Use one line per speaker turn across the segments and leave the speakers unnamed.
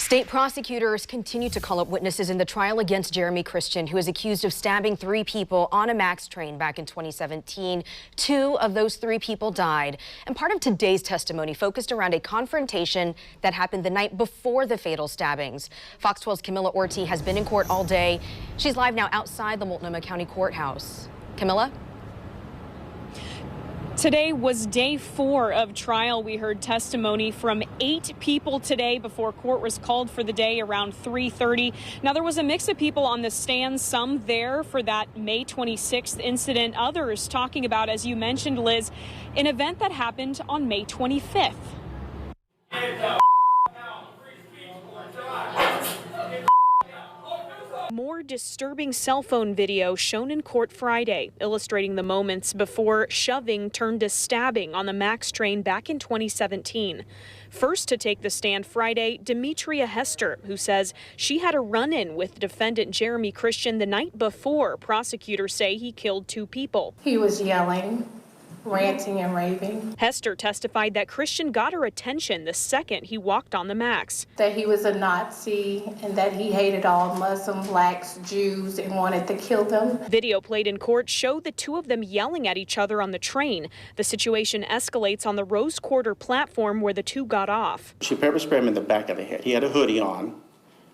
State prosecutors continue to call up witnesses in the trial against Jeremy Christian, who is accused of stabbing 3 people on a MAX train back in 2017. 2 of those 3 people died. And part of today's testimony focused around a confrontation that happened the night before the fatal stabbings. Fox 12's Camilla Ortiz has been in court all day. She's live now outside the Multnomah County Courthouse. Camilla?
Today was day 4 of trial. We heard testimony from 8 people today before court was called for the day around 3:30. Now, there was a mix of people on the stand, some there for that May 26th incident, others talking about, as you mentioned, Liz, an event that happened on May 25th. More disturbing cell phone video shown in court Friday, illustrating the moments before shoving turned to stabbing on the MAX train back in 2017. First to take the stand Friday, Demetria Hester, who says she had a run-in with defendant Jeremy Christian the night before prosecutors say he killed 2 people.
He was yelling, ranting and raving.
Hester testified that Christian got her attention the second he walked on the MAX.
That he was a Nazi and that he hated all Muslims, blacks, Jews, and wanted to kill them.
Video played in court showed the 2 of them yelling at each other on the train. The situation escalates on the Rose Quarter platform where the 2 got off.
She pepper sprayed him in the back of the head. He had a hoodie on,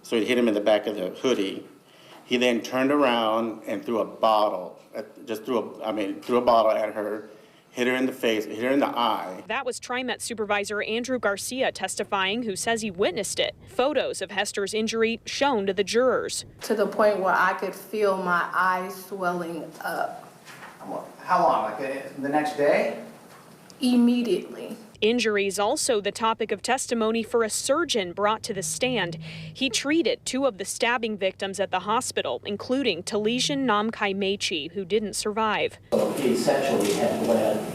so it hit him in the back of the hoodie. He then turned around and threw a bottle, threw a bottle at her. Hit her in the face, hit her in the eye.
That was TriMet supervisor Andrew Garcia testifying, who says he witnessed it. Photos of Hester's injury shown to the jurors.
To the point where I could feel my eyes swelling up.
How long? Like the next day?
Immediately.
Injuries also the topic of testimony for a surgeon brought to the stand. He treated 2 of the stabbing victims at the hospital, including Talesian Namkai Mechi, who didn't survive.
So he essentially had bled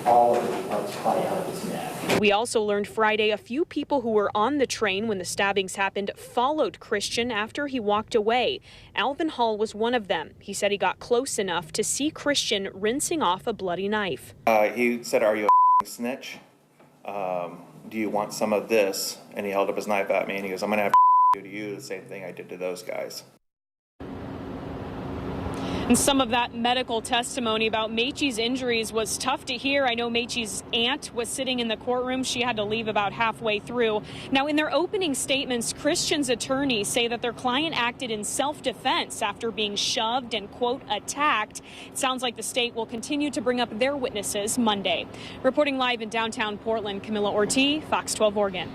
all of the parts probably out of his neck.
We also learned Friday a few people who were on the train when the stabbings happened followed Christian after he walked away. Alvin Hall was one of them. He said he got close enough to see Christian rinsing off a bloody knife.
He said, "Are you a snitch? Do you want some of this?" And he held up his knife at me and he goes, "I'm gonna have to do to you the same thing I did to those guys."
And some of that medical testimony about Mechi's injuries was tough to hear. I know Mechi's aunt was sitting in the courtroom. She had to leave about halfway through. Now, in their opening statements, Christian's attorneys say that their client acted in self-defense after being shoved and, quote, attacked. It sounds like the state will continue to bring up their witnesses Monday. Reporting live in downtown Portland, Camilla Ortiz, Fox 12 Oregon.